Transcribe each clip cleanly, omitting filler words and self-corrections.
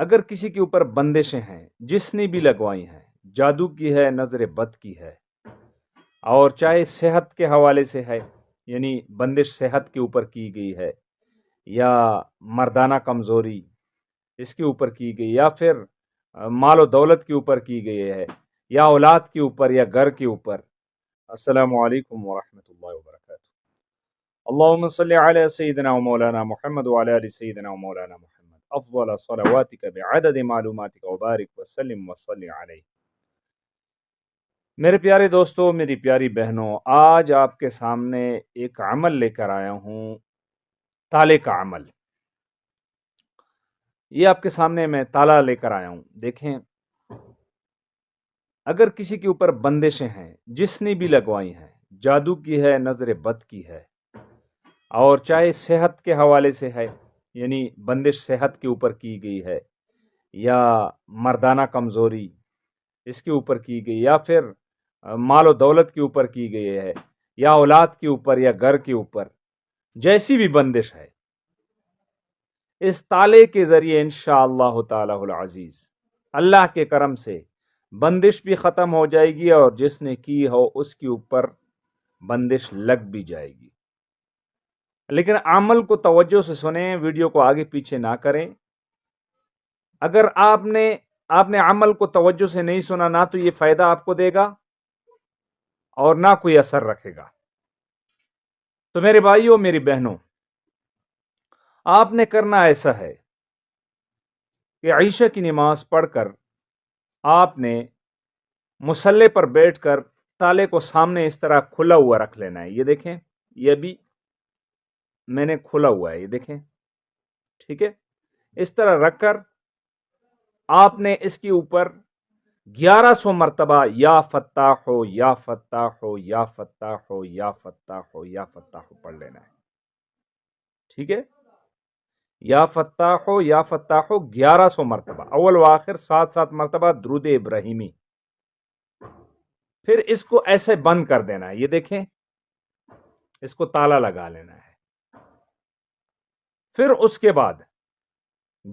اگر کسی کے اوپر بندشیں ہیں جس نے بھی لگوائی ہیں، جادو کی ہے، نظر بد کی ہے، اور چاہے صحت کے حوالے سے ہے، یعنی بندش صحت کے اوپر کی گئی ہے، یا مردانہ کمزوری اس کے اوپر کی گئی، یا پھر مال و دولت کے اوپر کی گئی ہے، یا اولاد کے اوپر، یا گھر کے اوپر۔ السلام علیکم ورحمۃ اللہ وبرکاتہ۔ اللهم صل على سيدنا ومولانا محمد وعلى آل سيدنا ومولانا محمد افضل صلواتك بعدد معلوماتك وبارك وسلم وصل علیہ۔ میرے پیارے دوستو، میری پیاری بہنوں، آج آپ کے سامنے ایک عمل لے کر آیا ہوں، تالے کا عمل۔ یہ آپ کے سامنے میں تالا لے کر آیا ہوں، دیکھیں۔ اگر کسی کے اوپر بندشیں ہیں جس نے بھی لگوائی ہیں، جادو کی ہے، نظر بد کی ہے، اور چاہے صحت کے حوالے سے ہے، یعنی بندش صحت کے اوپر کی گئی ہے، یا مردانہ کمزوری اس کے اوپر کی گئی، یا پھر مال و دولت کے اوپر کی گئی ہے، یا اولاد کے اوپر، یا گھر کے اوپر، جیسی بھی بندش ہے، اس تالے کے ذریعے انشاءاللہ تعالی العزیز اللہ کے کرم سے بندش بھی ختم ہو جائے گی، اور جس نے کی ہو اس کے اوپر بندش لگ بھی جائے گی۔ لیکن عمل کو توجہ سے سنیں، ویڈیو کو آگے پیچھے نہ کریں۔ اگر آپ نے عمل کو توجہ سے نہیں سنا، نہ تو یہ فائدہ آپ کو دے گا اور نہ کوئی اثر رکھے گا۔ تو میرے بھائیوں، میری بہنوں، آپ نے کرنا ایسا ہے کہ عشاء کی نماز پڑھ کر آپ نے مصلی پر بیٹھ کر تالے کو سامنے اس طرح کھلا ہوا رکھ لینا ہے۔ یہ دیکھیں، یہ بھی میں نے کھلا ہوا ہے، یہ دیکھیں، ٹھیک ہے۔ اس طرح رکھ کر آپ نے اس کے اوپر 1100 مرتبہ یا فتاح ہو، یا فتاح ہو، یا فتاح ہو، یا فتاح ہو، یا فتاح ہو پڑھ لینا ہے، ٹھیک ہے۔ یا فتاح ہو، یا فتاح ہو 1100 مرتبہ، اول و آخر 7 مرتبہ درود ابراہیمی۔ پھر اس کو ایسے بند کر دینا ہے، یہ دیکھیں، اس کو تالا لگا لینا ہے۔ پھر اس کے بعد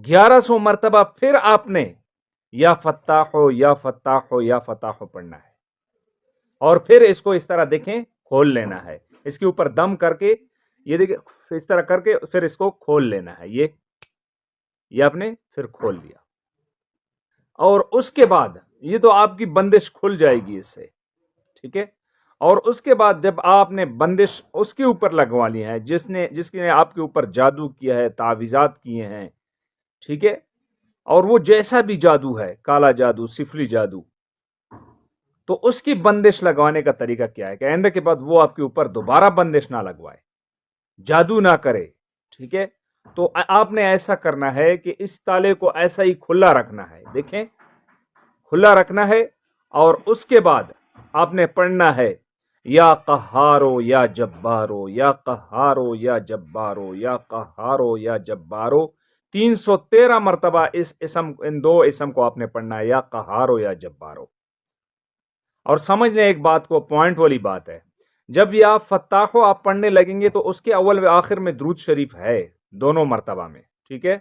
1100 مرتبہ پھر آپ نے یا فتاح ہو، یا فتاح ہو، یا فتاح ہو پڑھنا ہے، اور پھر اس کو اس طرح دیکھیں کھول لینا ہے، اس کے اوپر دم کر کے، یہ دیکھیں اس طرح کر کے پھر اس کو کھول لینا ہے۔ یہ آپ نے پھر کھول لیا، اور اس کے بعد یہ تو آپ کی بندش کھل جائے گی اس سے، ٹھیک ہے۔ اور اس کے بعد جب آپ نے بندش اس کے اوپر لگوا لی ہے جس نے آپ کے اوپر جادو کیا ہے، تعویذات کیے ہیں، ٹھیک ہے، اور وہ جیسا بھی جادو ہے، کالا جادو، سفلی جادو، تو اس کی بندش لگوانے کا طریقہ کیا ہے کہ آئندہ کے بعد وہ آپ کے اوپر دوبارہ بندش نہ لگوائے، جادو نہ کرے، ٹھیک ہے۔ تو آپ نے ایسا کرنا ہے کہ اس تالے کو ایسا ہی کھلا رکھنا ہے، دیکھیں کھلا رکھنا ہے، اور اس کے بعد آپ نے پڑھنا ہے یا قہارو یا جبارو، یا قہارو یا جبارو، یا قہارو یا جبارو 313 مرتبہ ان دو اسم کو آپ نے پڑھنا ہے، یا قہارو یا جبارو۔ اور سمجھ لیں ایک بات کو، پوائنٹ والی بات ہے، جب یا فتاحو آپ پڑھنے لگیں گے تو اس کے اول و آخر میں درود شریف ہے دونوں مرتبہ میں، ٹھیک ہے۔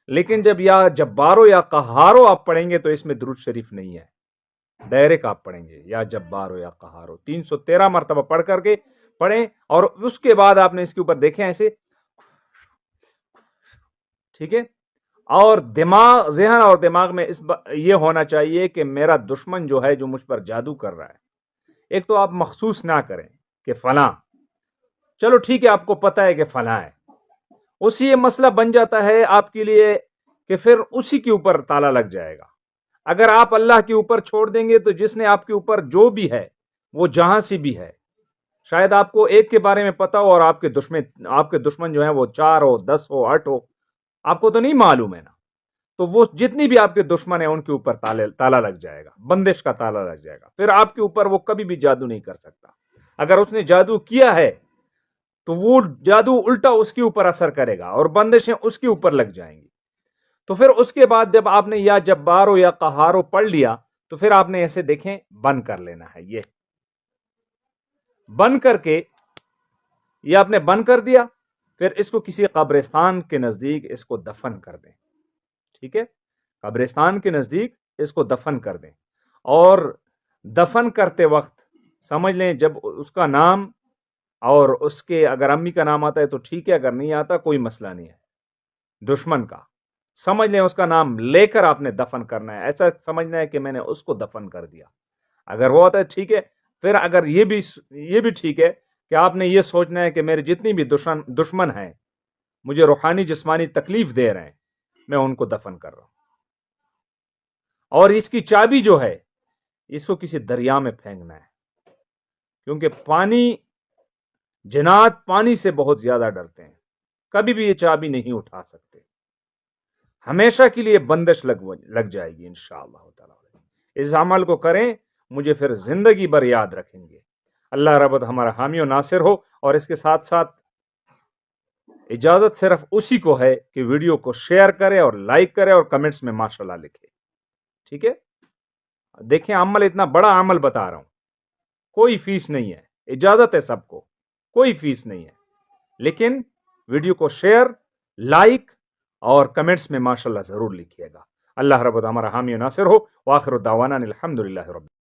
لیکن جب یا جبارو یا قہارو آپ پڑھیں گے تو اس میں درود شریف نہیں ہے، ڈائریکٹ آپ پڑھیں گے یا جبارو یا قہارو 313 مرتبہ پڑھ کر کے پڑھیں، اور اس کے بعد آپ نے اس کے اوپر دیکھیں ایسے، ٹھیک ہے۔ اور ذہن اور دماغ میں یہ ہونا چاہیے کہ میرا دشمن جو ہے، جو مجھ پر جادو کر رہا ہے، ایک تو آپ مخصوص نہ کریں کہ فلاں، چلو ٹھیک ہے، آپ کو پتہ ہے کہ فلاں ہے، اسی یہ مسئلہ بن جاتا ہے آپ کے لیے کہ پھر اسی کے اوپر تالا لگ جائے گا۔ اگر آپ اللہ کے اوپر چھوڑ دیں گے تو جس نے آپ کے اوپر جو بھی ہے، وہ جہاں سے بھی ہے، شاید آپ کو ایک کے بارے میں پتا ہو اور آپ کے دشمن جو ہیں وہ 4 ہو، 10 ہو، 8 ہو، آپ کو تو نہیں معلوم ہے نا، تو وہ جتنی بھی آپ کے دشمن ہیں ان کے اوپر تالا لگ جائے گا، بندش کا تالا لگ جائے گا، پھر آپ کے اوپر وہ کبھی بھی جادو نہیں کر سکتا۔ اگر اس نے جادو کیا ہے تو وہ جادو الٹا اس کے اوپر اثر کرے گا، اور بندشیں اس کے اوپر لگ جائیں گی۔ تو پھر اس کے بعد جب آپ نے یا جبارو یا قہارو پڑھ لیا تو پھر آپ نے ایسے دیکھیں بند کر لینا ہے، یہ بند کر کے، یہ آپ نے بند کر دیا، پھر اس کو کسی قبرستان کے نزدیک اس کو دفن کر دیں، ٹھیک ہے۔ قبرستان کے نزدیک اس کو دفن کر دیں، اور دفن کرتے وقت سمجھ لیں جب اس کا نام اور اس کے اگر امی کا نام آتا ہے تو ٹھیک ہے، اگر نہیں آتا کوئی مسئلہ نہیں ہے، دشمن کا سمجھ لیں اس کا نام لے کر آپ نے دفن کرنا ہے، ایسا سمجھنا ہے کہ میں نے اس کو دفن کر دیا۔ اگر وہ ہوتا ہے ٹھیک ہے، پھر اگر یہ بھی ٹھیک ہے کہ آپ نے یہ سوچنا ہے کہ میرے جتنی بھی دشمن ہیں مجھے روحانی جسمانی تکلیف دے رہے ہیں، میں ان کو دفن کر رہا ہوں، اور اس کی چابی جو ہے اس کو کسی دریا میں پھینکنا ہے، کیونکہ جنات پانی سے بہت زیادہ ڈرتے ہیں، کبھی بھی یہ چابی نہیں اٹھا سکتے، ہمیشہ کے لیے بندش لگ جائے گی انشاءاللہ تعالی۔ اس عمل کو کریں، مجھے پھر زندگی بھر یاد رکھیں گے۔ اللہ رب ہمارا حامی و ناصر ہو۔ اور اس کے ساتھ ساتھ اجازت صرف اسی کو ہے کہ ویڈیو کو شیئر کرے اور لائک کرے اور کمنٹس میں ماشاءاللہ لکھے، ٹھیک ہے؟ دیکھیں عمل اتنا بڑا عمل بتا رہا ہوں، کوئی فیس نہیں ہے، اجازت ہے سب کو، کوئی فیس نہیں ہے، لیکن ویڈیو کو شیئر، لائک اور کمنٹس میں ماشاءاللہ ضرور لکھیے گا۔ اللہ رب ہمارا حامی و ناصر ہو۔ وآخر دعوانا الحمدللہ رب